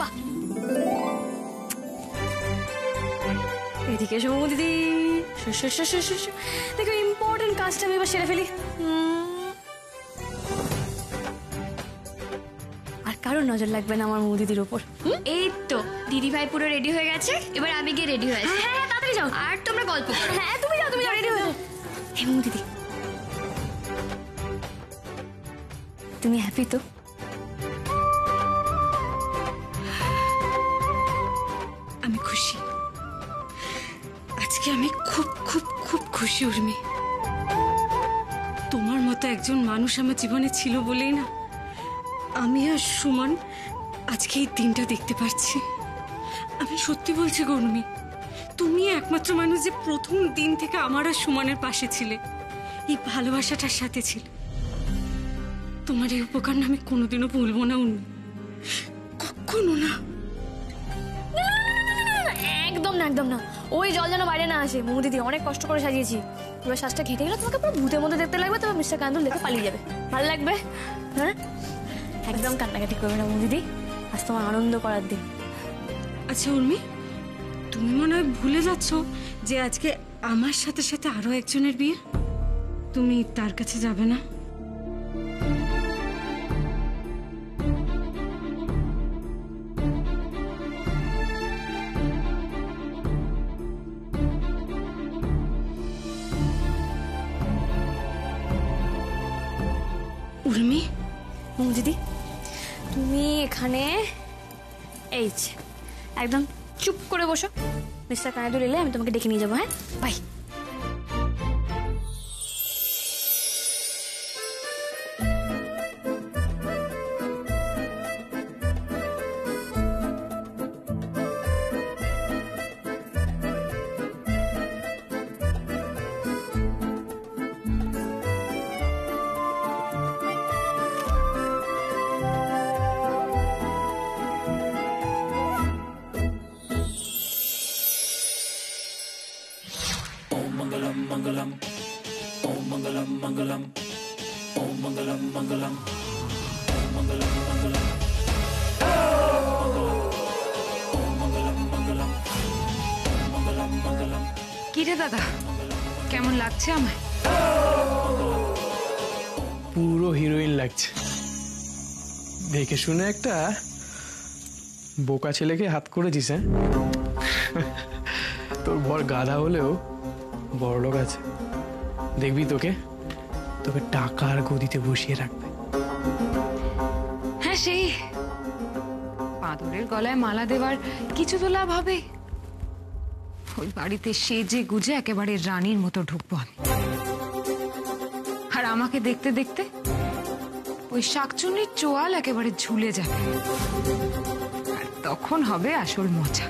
বাহ, এদিকে এসো দিদি। দেখো ইম্পর্টেন্ট কাজটা আমি এবার সেরে ফেলি। আর কারোর নজর লাগবে না আমার দিদির উপর। এই তো দিদি ভাই পুরো রেডি হয়ে গেছে, এবার আমি গিয়ে রেডি হয়ে আছি। হ্যাঁ তাড়াতাড়ি যাও, আর তোমরা গল্প করো। হ্যাঁ তুমি যাও রেডি হয়ে যাও। হে দিদি, তুমি হ্যাপি তো? আমি খুশি, আজকে আমি খুব খুব খুব খুশি উর্মি। তোমার মতো একজন মানুষ আমার জীবনে ছিল বলেই না আমি আর সুমন আজকে এই দিনটা দেখতে পাচ্ছি। আমি সত্যি বলছি গো উর্মি, তুমি একমাত্র মানুষ যে প্রথম দিন থেকে আমার আর সুমনের পাশে ছিলে, এই ভালোবাসাটার সাথে ছিলে। তোমার এই উপকার আমি কোনোদিনও ভুলবো না উর্মি, কখনো না। একদম না একদম না, ওই জল যেন বাইরে না আসে। দিদি অনেক কষ্ট করে সাজিয়েছি, এবার শ্বাসটা ঘেটে গেলে তোমাকে পুরো ভূতের মধ্যে দেখতে লাগবে, তবে মিস্টার কান্দুল দেখে পালিয়ে যাবে, ভালো লাগবে। হ্যাঁ একদম কান্নাকাটি করবে না দিদি, আজ তোমার আনন্দ করার দিন। আচ্ছা উর্মি, তুমি মনে হয় ভুলে যাচ্ছ যে আজকে আমার সাথে সাথে আরো একজনের বিয়ে। তুমি তার কাছে যাবে না? উর্মি, দিদি তুমি এখানে এই একদম চুপ করে বসো, মিস্টার কানাদুল এলে আমি তোমাকে ডেকে নিয়ে যাবো। হ্যাঁ বাই। কিরে দাদা, কেমন লাগছে আমায়? পুরো হিরোইন লাগছে। দেখে শুনে একটা বোকা ছেলেকে হাত করেছিস। হ্যাঁ, তোর বর গাধা হলেও বড়লোক আছে, দেখবি তোকে তোকে টাকার গদিতে বসিয়ে রাখবে। হ্যাঁ, সেই বাঁদরের গলায় মালা দেওয়ার কিছু তো লাভ হবে। ওই বাড়িতে সেজে গুজে একেবারে রানীর মতো ঢুকবো আমি, আর আমাকে দেখতে দেখতে ওই শাকচুন্নির চোয়াল একেবারে ঝুলে যাবে, আর তখন হবে আসল মজা।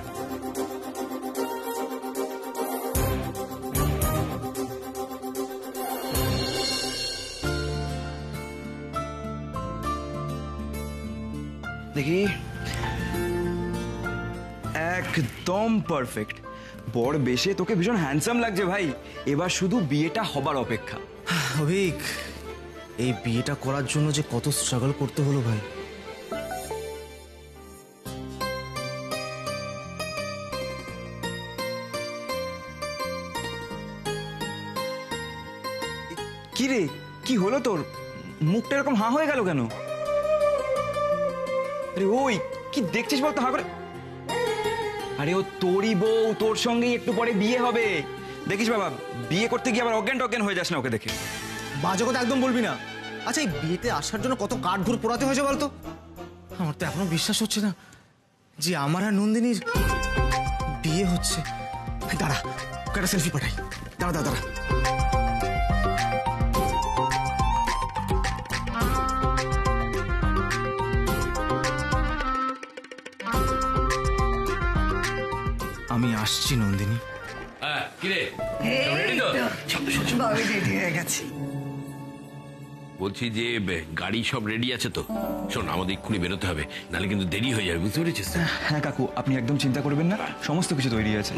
দেখি, একদম পারফেক্ট। বর বেশে তোকে ভীষণ হ্যান্ডসাম লাগছে ভাই। এবার শুধু বিয়েটা হবার অপেক্ষা। অভিক, এই বিয়েটা করার জন্য যে কত স্ট্রাগল করতে হলো ভাই। কি রে, কি হলো তোর? মুখটা এরকম হাঁ হয়ে গেল কেন? আরে ওই কি দেখছিস বলতো হাঁ করে? আরে ও তোরই বউ, তোর সঙ্গেই একটু পরে বিয়ে হবে। দেখিস বাবা, বিয়ে করতে গিয়ে আবার অজ্ঞান টজ্ঞান হয়ে যাস না ওকে দেখে। বাজে কথা একদম বলবি না। আচ্ছা, এই বিয়েতে আসার জন্য কত কাঠঘুর পোড়াতে হয়েছে বলতো? আমার তো এখনো বিশ্বাস হচ্ছে না যে আমার আর নন্দিনীর বিয়ে হচ্ছে। দাঁড়া, ওকে একটা সেলফি পাঠাই। দাঁড়া দাঁড়া দাঁড়া। আমি আসছি নন্দিনী। বলছি যে গাড়ি সব রেডি আছে তো? শোন, আমাদের এক্ষুনি বেরোতে হবে, নাহলে কিন্তু দেরি হয়ে যাবে, বুঝতে পেরেছিস? হ্যাঁ কাকু, আপনি একদম চিন্তা করবেন না, সমস্ত কিছু তৈরি আছে।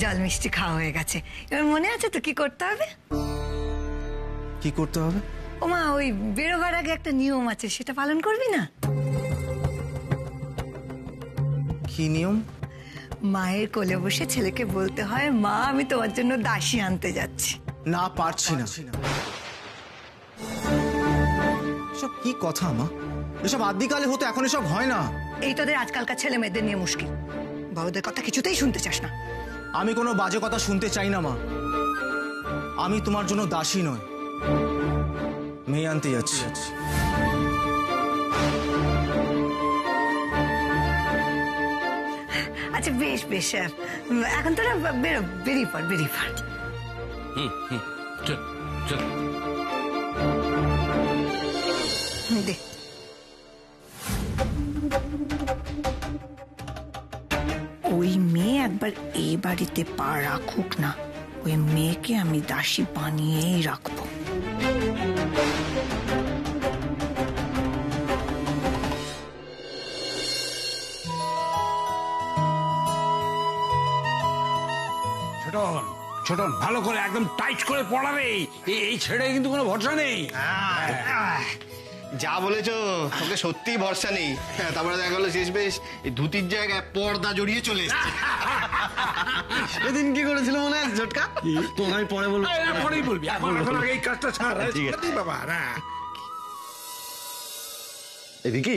জল মিষ্টি খাওয়া হয়ে গেছে। এবার মনে আছে তো কি করতে হবে? কি করতে হবে? ওমা, ওই বেরোবার আগে একটা নিয়ম আছে, সেটা পালন করবি না? কি নিয়ম? মায়ের কোলে বসে ছেলেকে বলতে হয়, মা আমি তোমার জন্য দাসী আনতে যাচ্ছি। না, পারছি না। এসব কি কথা মা? এসব আদিকালে হতো, এখন এসব হয় না। এই তোদের আজকালকার ছেলে মেয়েদের নিয়ে মুশকিল, বড়দের কথা কিছুতেই শুনতে চাস না। আমি কোনো বাজে কথা শুনতে চাই না মা। আমি তোমার জন্য দাসী নয়, মেয়ে আনতে যাচ্ছি। আচ্ছা বেশ বেশ, এখন তোরা বেরিয়ে পড়। চল চল। দে। ওই মেয়ে একবার এই বাড়িতে পা রাখুক না, ওই মেয়েকে আমি দাসী বানিয়েই রাখবো। ছোটন ছোটন, ভালো করে একদম টাইট করে পড়াবে। এই ছেড়ে কিন্তু কোনো ভরসা নেই। যা বলেছো, তোকে সত্যি ভরসা নেই। তারপরে দেখা গেলো শেষ বেশ এই ধুতির জায়গায় পর্দা জড়িয়ে চলে এসেছে। সেদিন কি করেছিল মনে আছে ঝটকা? তোমাকে আমি পরে বলবো। পরেই বলবি, এখন আগে এই কাজটা ছাড়। ঠিক আছে বাবা। না এদিকে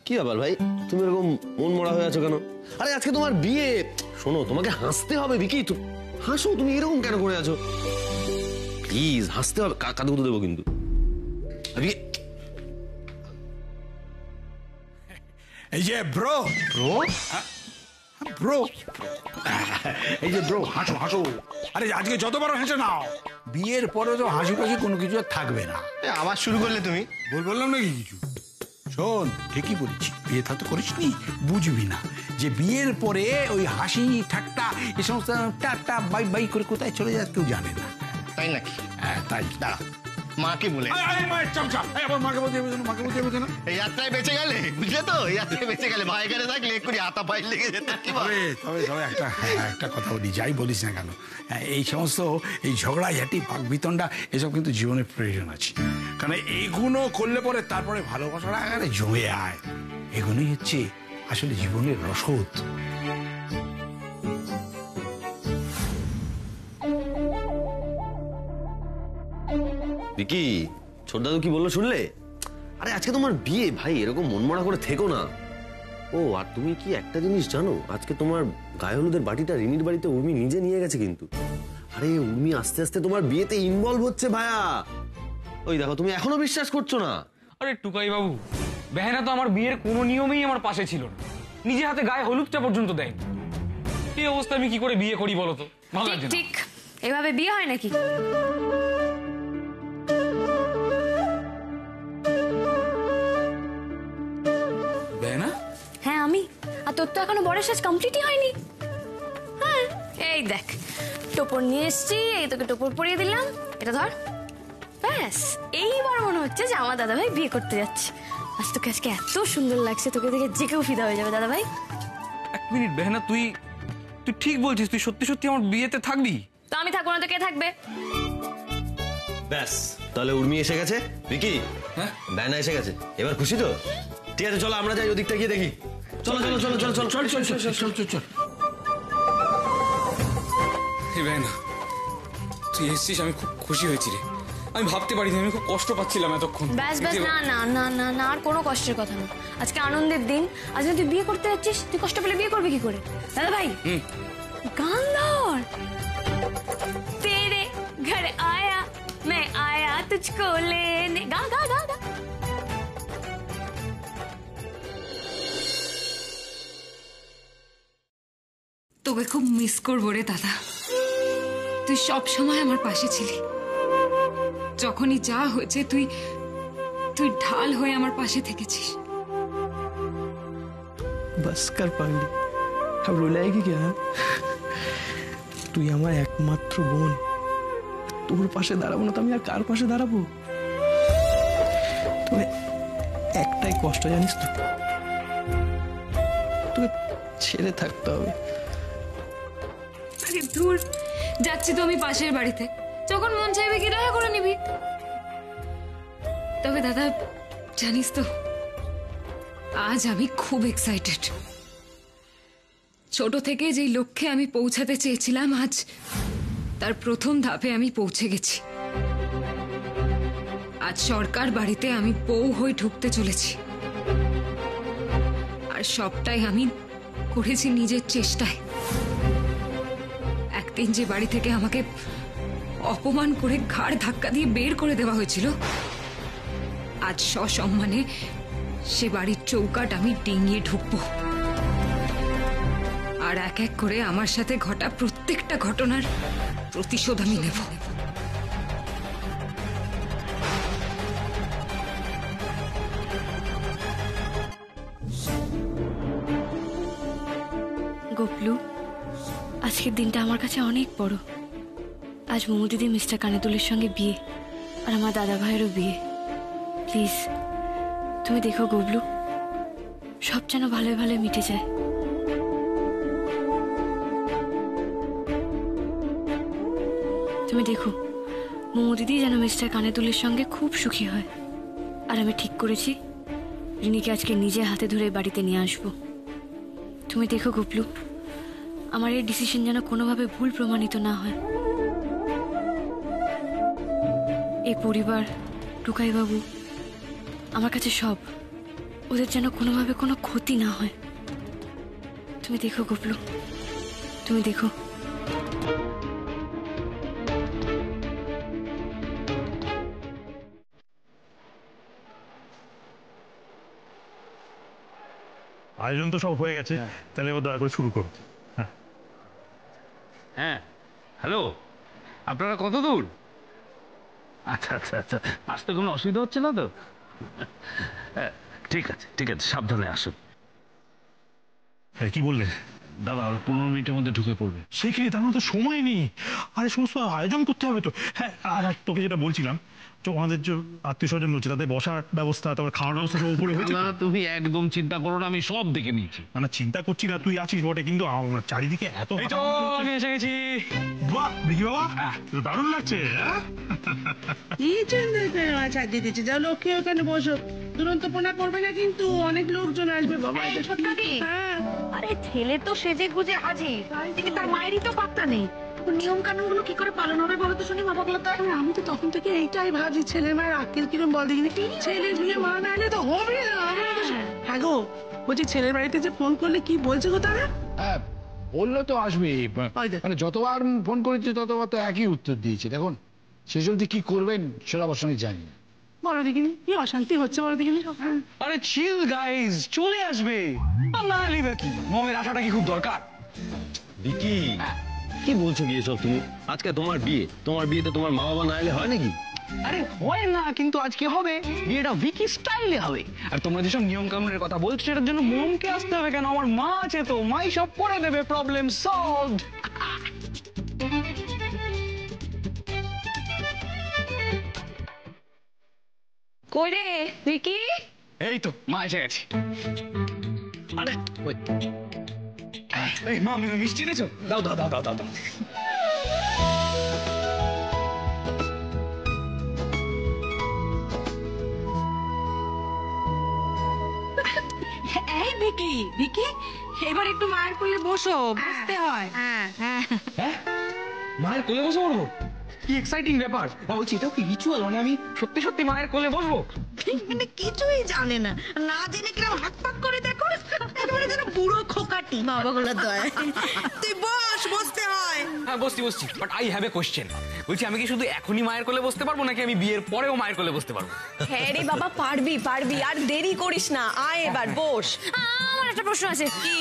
কি ব্যাপার ভাই, তুমি এরকম মন মরা হয়ে আছো কেন? আরে আজকে তোমার বিয়ে। শোনো, তোমাকে হাসতে হবে ভিকি। হাসো, তুমি এরকম কেন করে আছো? প্লিজ হাসতে হবে। কাঁদে কুঁদে দেবো কিন্তু। এই যে ব্রো এই যে ব্রো, হাসো হাসো। আরে আজকে যতবার হেসে নাও, বিয়ের পরে তো হাসি ফাসি কোনো কিছু আর থাকবে না। আবার শুরু করলে তুমি? বললাম নাকি কিছু? শোন, ঠিকই বলেছি, বিয়ে তো করিসনি, বুঝবি না যে বিয়ের পরে ওই হাসি ঠাট্টা এই সমস্ত টাটা বাই বাই করে কোথায় চলে যায় কেউ জানে না। তাই নাকি? হ্যাঁ তাই। দাঁড়া, মাকে বলে মাকে বলতে হবে কেন? এই যাত্রায় বেঁচে গেলে, বুঝলে তো, এই যাত্রায় বেঁচে গেলে ভাই এখানে থাকলে এক্ষুনি হাতা পায়ে লেগে যেত। তবে একটা কথা বলি, যাই বলিস না কেন, এই সমস্ত এই ঝগড়া ঝাঁটি বাক বিতণ্ডা এসব কিন্তু জীবনের প্রয়োজন আছে। কারণ এইগুলো করলে পরে তারপরে ভালোবাসার আকারে জমে আয়। এগুলোই হচ্ছে আসলে জীবনের রসদ। ভিকি, ছোট দাদু কি বললো শুনলে? আরে আজকে তোমার বিয়ে ভাই, এরকম মনমরা করে থেকো না। ও আর তুমি কি একটা জিনিস জানো, আজকে তোমার গায়ে হলুদের বাটিটা রিনির বাড়িতে উর্মি নিজে নিয়ে গেছে কিন্তু। আরে উর্মি আস্তে আস্তে তোমার বিয়েতে ইনভলভ হচ্ছে ভাইয়া। ওই দেখো, তুমি এখনো বিশ্বাস করছো না? আরে টুকাই বাবু, বেহেনা তো আমার বিয়ের কোনো নিয়মেই আমার পাশে ছিল না, নিজে হাতে গায়ে হলুদটা পর্যন্ত দেয়নি। এই অবস্থা আমি কি করে বিয়ে করি বলো তো? ভালো লাগছে না। ঠিক এভাবে বিয়ে হয় নাকি? বেহেনা? হ্যাঁ আমি। আর তোর তো এখনো বরের সাজ কমপ্লিটই হয়নি। হ্যাঁ এই দেখ, টোপর নিয়ে এসছি, এই তোকে টোপর পরিয়ে দিলাম, এটা ধর। ব্যাস, এইবার মনে হচ্ছে যে আমার দাদা ভাই বিয়ে করতে যাচ্ছে। আজ তোকে আজকে এত সুন্দর লাগছে, তোকে দেখে যে কেউ ফিদা হয়ে যাবে দাদা ভাই। এক মিনিট বেহেনা, তুই ঠিক বলছিস? তুই সত্যি সত্যি আমার বিয়েতে থাকবি? তো আমি থাকবো না তো কে থাকবে? ব্যাস, তাহলে উর্মি এসে গেছে। ভিকি, হ্যাঁ বেহেনা এসে গেছে, এবার খুশি তো? ঠিক আছে, চলো আমরা যাই ওদিকটা গিয়ে দেখি। চলো চলো চলো চলো চলো চল চল চল চল চল চল। বেহেনা, তুই এসেছিস, আমি খুব খুশি হয়েছি রে। আমি ভাবতে পারিনি, আমি খুব কষ্ট পাচ্ছিলাম এতক্ষণ। ব্যাস ব্যাস, না না না না না, আর কোনো কষ্টের কথা না। আজকে আনন্দের দিন। আজ তুই বিয়ে করতে যাচ্ছিস, তুই কষ্ট পেলে বিয়ে করবি কি করে? দাদা ভাই গান ধর। তেরে ঘর আয়া मैं आया तुझको लेने, गा गा गा गा। তোকে খুব মিস করবো রে দাদা। তুই সব সময় আমার পাশে ছিলি, যখনই যা হয়েছে তুই ঢাল হয়ে আমার পাশে থেকেছিস। बस कर पागली, अब रुलाएगी क्या? তুই আমার একমাত্র বোন, তোর পাশে দাঁড়াবো না তো আমি আর কার পাশে দাঁড়াবো? তবে একটাই কষ্ট জানিস তো, তোকে ছেড়ে থাকতে হবে। আরে দূর, যাচ্ছি তো আমি পাশের বাড়িতে, যখন মন চাইবে কি দেখা করে নিবি। তবে দাদা জানিস তো, আজ আমি খুব এক্সাইটেড। ছোট থেকে যেই লক্ষ্যে আমি পৌঁছাতে চেয়েছিলাম, আজ তার প্রথম ধাপে আমি পৌঁছে গেছি। আজ সরকার বাড়িতে আমি বউ হয়ে ঢুকতে চলেছি, আর সবটাই আমি করেছি নিজের চেষ্টায়। একদিন যে বাড়ি থেকে আমাকে অপমান করে ঘাড় ধাক্কা দিয়ে বের করে দেওয়া হয়েছিল, আজ সসম্মানে সে বাড়ির চৌকাট আমি ডিঙিয়ে ঢুকবো। আর এক এক করে আমার সাথে ঘটা প্রত্যেকটা ঘটনার প্রতিশোধ আমি নেব। গোপলু, আজকের দিনটা আমার কাছে অনেক বড়। আজ মোমো দিদি মিস্টার কানেতুলের সঙ্গে বিয়ে, আর আমার দাদা ভাইয়েরও বিয়ে। প্লিজ তুমি দেখো গোবলু, সব যেন ভালো ভালো মিটে যায়। তুমি দেখো মোমো দিদি যেন মিস্টার কানেতুলের সঙ্গে খুব সুখী হয়। আর আমি ঠিক করেছি রিনিকে আজকে নিজে হাতে ধরে বাড়িতে নিয়ে আসবো। তুমি দেখো গোপলু, আমার এই ডিসিশন যেন কোনোভাবে ভুল প্রমাণিত না হয়। এই পরিবার, টুকাইবাবু, আমার কাছে সব, ওদের যেন কোনোভাবে কোনো ক্ষতি না হয়। তুমি দেখো গোপলু, তুমি দেখো। আয়োজন তো সব হয়ে গেছে, তাহলে এবার দয়া করে শুরু করো। হ্যাঁ, হ্যালো, আপনারা কত দূর? আচ্ছা আচ্ছা আচ্ছা, আসতে কোনো অসুবিধা হচ্ছে না তো? ঠিক আছে, ঠিক আছে, সাবধানে আসুন। কি বললে? দাদা 15 মিনিটের মধ্যে ঢুকে পড়বে। সে কি, তার তো সময় নেই, আরে সমস্ত আয়োজন করতে হবে তো। হ্যাঁ, আর তোকে যেটা বলছিলাম, আমাদের যে আত্মীয় স্বজন হচ্ছে তাদের বসার ব্যবস্থা, তারপর খাওয়ার ব্যবস্থা সব উপরে হয়েছে। না, তুমি একদম চিন্তা করো না, আমি সব দেখে নিয়েছি। না চিন্তা করছি না, তুই আছিস বটে, কিন্তু চারিদিকে এত এসে গেছি। বাহ দেখি বাবা, দারুণ লাগছে। কি চিন্তা সাজিয়ে দিচ্ছে, যাও লক্ষ্মী ওখানে বসো, দুরন্ত পোনা করবে না কিন্তু, অনেক লোকজন আসবে বাবা। আরে ছেলে তো সেজে গুজে হাজির, এদিকে তার মায়েরই তো পাত্তা নেই। নিয়ম কানুন গুলো কি করে পালন হবে বলো তো শুনি, বাবা গুলো তো। আমি তো তখন থেকে এইটাই ভাবছি, ছেলের মায়ের আক্কেল কিরম বল দেখিনি, ছেলে বিয়ে মা না এলে তো হবে না। হ্যাঁ গো, বলছি ছেলের বাড়িতে যে ফোন করলে কি বলছে গো তারা? হ্যাঁ বললো তো আসবেই, মানে যতবার ফোন করেছি ততবার তো একই উত্তর দিয়েছে। দেখুন শেষ অবধি কি করবেন সেটা অবশ্য আমি জানি না। বলো দেখিনি কি অশান্তি হচ্ছে, বলো দেখিনি। আরে চিল গাইস, চলে আসবে। না নিবে কি, মমের আশাটা কি খুব দরকার? ভিকি, কি বলছো কি এসব তুমি? আজকে তোমার বিয়ে, তোমার বিয়েতে তোমার মা বাবা না এলে হয় নাকি? আরে হয় না, কিন্তু আজকে হবে, বিয়েটা ভিকি স্টাইলে হবে। আর তোমরা যেসব নিয়ম কানুনের কথা বলছো সেটার জন্য মমকে আসতে হবে কেন? আমার মা আছে তো, মাই সব করে দেবে, প্রবলেম সলভড। কই রে ভিকি? এই তো মা এসে গেছে। আরে ওই, এই মা, মিষ্টি এনেছো? দাও দাও দাও দাও দাও দাও। এই ভিকি, ভিকি এবার একটু মায়ের কোলে বসো, বসতে হয়। হ্যাঁ হ্যাঁ হ্যাঁ, মায়ের কোলে বসে পড়বো? কি এক্সাইটিং ব্যাপার! বলছি এটাও কি রিচুয়াল? মানে আমি সত্যি সত্যি মায়ের কোলে বসবো? মানে কিছুই জানে না, না জেনে কিরম হাত পাক করে দেখো, একেবারে যেন বুড়ো খোকাটি বাবাগুলোর দয়। তুই বস, বসতে হয়। হ্যাঁ বসছি, but I have a question. বলছি আমি কি শুধু এখনই মায়ের কোলে বসতে পারবো, নাকি আমি বিয়ের পরেও মায়ের কোলে বসতে পারবো? হ্যাঁ রে বাবা, পারবি পারবি, আর দেরি করিস না, আয় এবার বস। আমার একটা প্রশ্ন আছে। কি?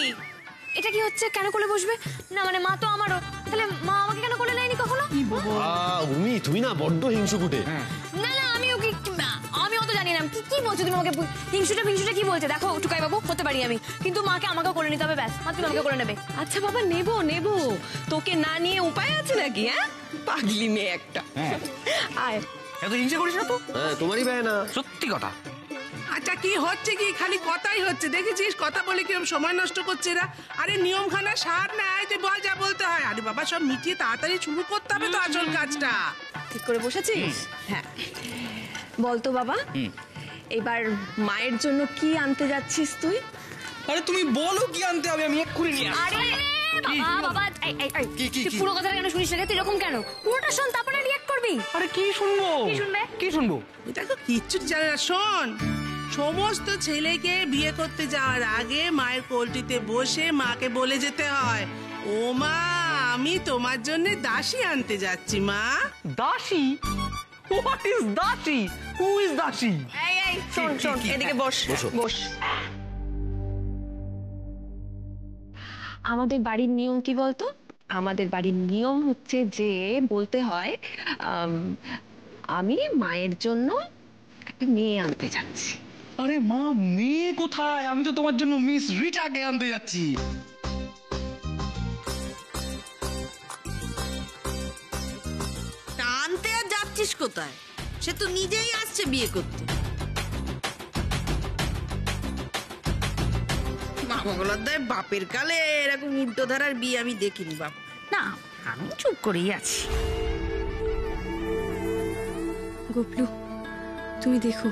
এটা কি হচ্ছে? কেন কোলে বসবে না? মানে মা তো আমারও, তাহলে মা আমাকে কেন কোলে নেয়নি কখনো? উমি, তুমি না বড্ড হিংসুকুটে। না না, আমি অত জানি না। কি বলছো তুমি আমাকে? হিংসুটা কি বলছে? দেখো টুকাই বাবু, হতে পারি আমি, কিন্তু মাকে আমাকেও কোলে নিতে হবে, ব্যাস। মা তুমি আমাকে কোলে নেবে? আচ্ছা বাবা, নেবো নেবো, তোকে না নিয়ে উপায় আছে নাকি? হ্যাঁ, পাগলি মেয়ে একটা। আয়। এত হিংসা করিস না তো। হ্যাঁ, তোমারই ভাই না। সত্যি কথা। আচ্ছা এটা কি হচ্ছে কি? খালি কথাই হচ্ছে, দেখেছিস? কথা বলে কিরকম সময় নষ্ট করছে এরা। আরে নিয়ম খানা সার নেয়, তুই বল যা বলতে হয়। আরে বাবা, সব মিটিয়ে তাড়াতাড়ি শুরু করতে হবে তো আসল কাজটা। ঠিক করে বসেছিস? হ্যাঁ, বলতো বাবা, এবার মায়ের জন্য কি আনতে যাচ্ছিস তুই? আরে তুমি বলো কি আনতে হবে, আমি এক্ষুনি নিয়ে আসছি। আরে বাবা বাবা, তুই পুরো কথাটা কেন শুনিস না? তুই এরকম কেন? পুরোটা শোন, তারপরে রিঅ্যাক্ট করবি। আরে কি শুনবো? কি শুনবে? কি শুনবো? এটা তো কিচ্ছু জানে না। শোন, সমস্ত ছেলেকে বিয়ে করতে যাওয়ার আগে মায়ের কোলটিতে বসে মাকে বলে যেতে হয়, ও মা, আমি তোমার জন্য দাসী আনতে যাচ্ছি মা। দাসী? হোয়াট ইজ দাসী? হু ইজ দাসী? এই এই শোন শোন, এদিকে বস বস। আমাদের বাড়ির নিয়ম কি বলতো? আমাদের বাড়ির নিয়ম হচ্ছে যে বলতে হয় আমি মায়ের জন্য একটা মেয়ে আনতে যাচ্ছি। আরে মা, মেয়ে কোথায়? আমি তো তোমার জন্য মিস রিটাকে আনতে যাচ্ছি। আনতে আর যাচ্ছিস কোথায়? সে তো নিজেই আসছে বিয়ে করতে। মঙ্গলদার বাপের কালে এরকম উল্টো ধারার বিয়ে আমি দেখিনি বাপ। না, আমি চুপ করেই আছি। গোপলু, তুমি দেখো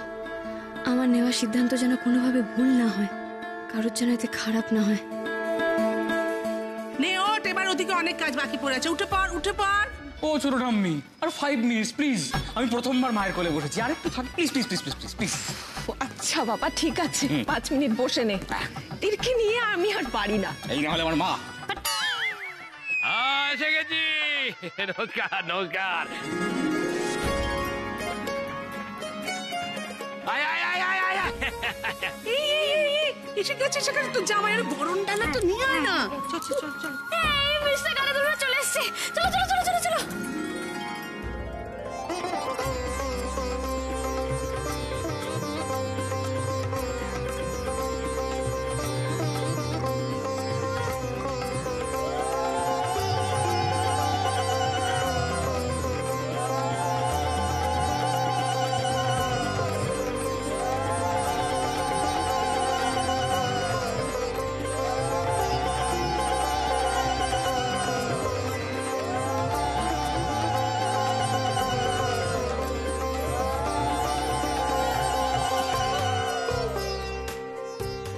আমার নেওয়া সিদ্ধান্ত যেন কোনোভাবে ভুল না হয়, কারোর যেন এতে খারাপ না হয়। নে ওঠ, এবার ওদিকে অনেক কাজ বাকি পড়ে আছে। উঠে পড়, উঠে পড়। ও ছোট ঠাম্মি, আর 5 মিনিটস প্লিজ। আমি প্রথমবার মায়ের কোলে বসেছি, আর একটু থাক please please please please please. আচ্ছা বাবা, ঠিক আছে, 5 মিনিট বসে নে। তিরকে নিয়ে আমি আর পারি না। এই না হলে আমার মা। এসে গেছি। নমস্কার নমস্কার। আয় আয় আয় আয় আয় আয়। এসে গেছে, সেখানে তো জামাইয়ের গরম ডালা তো নিয়ে আয় না। চল চল চল চল। এই মিস্টার কানাদুরা চলে এসেছে। চলো চলো চলো চলো চলো।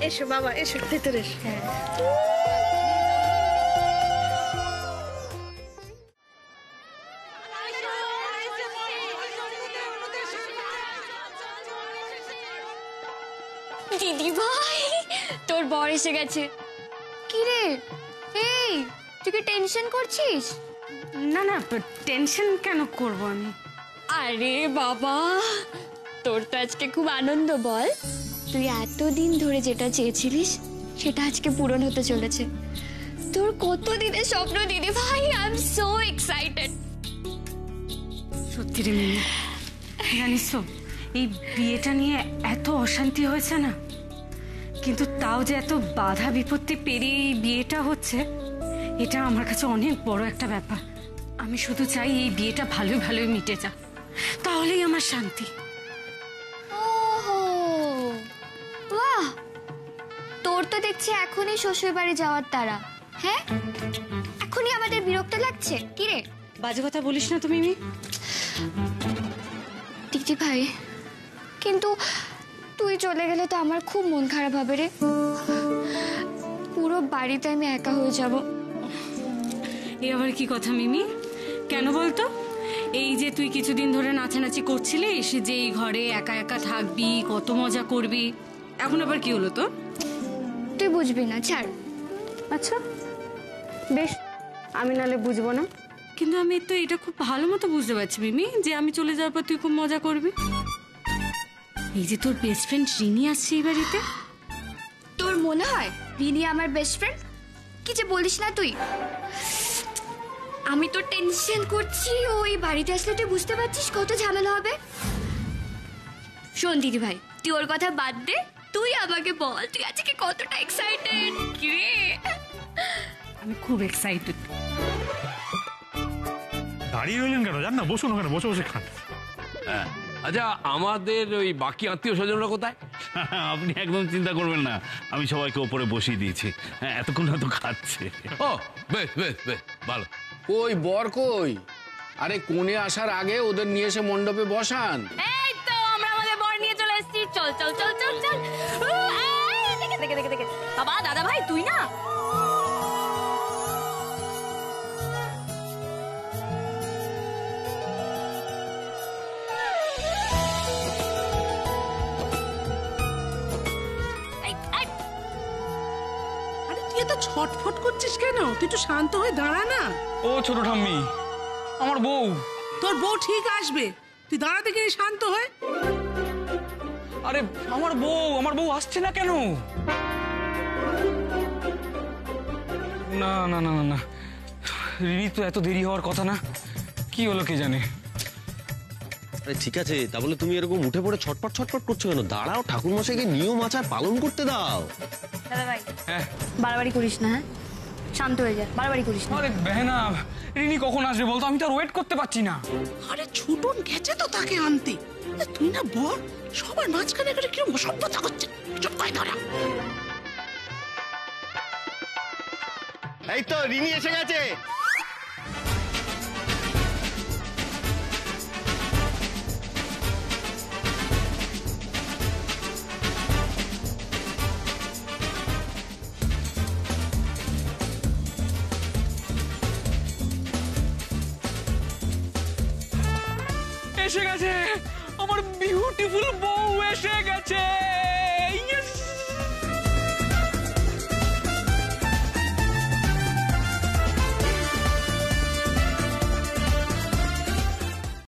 এসো বাবা, এসো ভেতরে এসো। দিদি ভাই, তোর বর এসে গেছে। কি রে, এই তুই কি টেনশন করছিস? না না, টেনশন কেন করব আমি? আরে বাবা, তোর তো আজকে খুব আনন্দ। বল, তুই এতদিন ধরে যেটা চেয়েছিলিস সেটা আজকে পূরণ হতে চলেছে। তোর কত দিনের স্বপ্ন দিদি ভাই। I am so excited. সত্যি রে মিমি, জানিস তো এই বিয়েটা নিয়ে এত অশান্তি হয়েছে না, কিন্তু তাও যে এত বাধা বিপত্তি পেরিয়ে এই বিয়েটা হচ্ছে, এটা আমার কাছে অনেক বড় একটা ব্যাপার। আমি শুধু চাই এই বিয়েটা ভালোই ভালোই মিটে যাক, তাহলেই আমার শান্তি। ওহো, বাহ, তোর তো দেখছি এখনই শ্বশুর বাড়ি যাওয়ার তারা। হ্যাঁ, এখনই আমাদের বিরক্ত লাগছে। কি রে, বাজে কথা বলিস না তো মিমি। টিকটি ভাই, কিন্তু তুই চলে গেলে তো আমার খুব মন খারাপ হবে রে। পুরো বাড়িতে আমি একা হয়ে যাব। এ আবার কি কথা মিমি? কেন বলতো? এই যে তুই কিছুদিন ধরে নাচানাচি করছিলিস যে এই ঘরে একা একা থাকবি, কত মজা করবি, এখন আবার কি হলো তোর? তুই বুঝবি না, ছাড়। আচ্ছা বেশ, আমি নালে বুঝবো না, কিন্তু আমি তো এটা খুব ভালো মতো বুঝতে পারছি মিমি, যে আমি চলে যাওয়ার পর তুই খুব মজা করবি। এই যে তোর বেস্ট ফ্রেন্ড রিনি আসছে এই বাড়িতে। তোর মনে হয় রিনি আমার বেস্ট ফ্রেন্ড? কি যে বলিস না তুই। আমি তো টেনশন করছি, ওই বাড়িতে আসলে তুই বুঝতে পারছিস কত ঝামেলা হবে। শোন দিদি ভাই, তুই ওর কথা বাদ দে, তুই আমাকে বল তুই আজকে কতটা এক্সাইটেড। কি রে? আমি খুব এক্সাইটেড। দাঁড়িয়ে রইলেন কেন? জান না, বসুন ওখানে, বসে বসে খান। আচ্ছা আমাদের ওই বাকি আত্মীয় স্বজনরা কোথায়? আপনি একদম চিন্তা করবেন না, আমি সবাইকে ওপরে বসিয়ে দিয়েছি। হ্যাঁ, এতক্ষণ হয়তো খাচ্ছে। ও বেশ বেশ বেশ ভালো। কই বর কই? আরে কোণে আসার আগে ওদের নিয়ে এসে মণ্ডপে বসান। এই তো আমরা আমাদের বর নিয়ে চলে এসেছি। চল চল চল চল চল। এই, দেখে দেখে দেখে দেখে। বাবা দাদা ভাই তুই না আরে তুই এত ছটফট করছিস কেন? তুই একটু শান্ত হয়ে দাঁড়া না। ও ছোট ঠাম্মি, আমার বউ। তোর বউ ঠিক আসবে, তুই দাঁড়াতে গিয়ে শান্ত হয়ে। আরে আমার বউ আসছে না কেন? না না না না না, রিনি তো এত দেরি হওয়ার কথা না, কি হলো কে জানে। আরে ঠিক আছে, তা বলে তুমি এরকম উঠে পড়ে ছটপট ছটপট করছো কেন? দাঁড়াও, ঠাকুর মশাইকে নিয়ম আচার পালন করতে দাও। দাদা ভাই হ্যাঁ বাড়াবাড়ি করিস না, হ্যাঁ শান্ত হয়ে যা, বাড়াবাড়ি করিস না। আরে বেহনা, রিনি কখন আসবে বলতো? আমি তো আর ওয়েট করতে পারছি না। আরে ছুটন গেছে তো তাকে আনতে। আরে তুই না বল, সবার মাঝখানে করে কিরকম অসভ্যতা করছে। চুপ করে দাঁড়া। এই তো রিনি এসে গেছে। এসে গেছে আমার বিউটিফুল বউ, এসে গেছে। ইয়েস।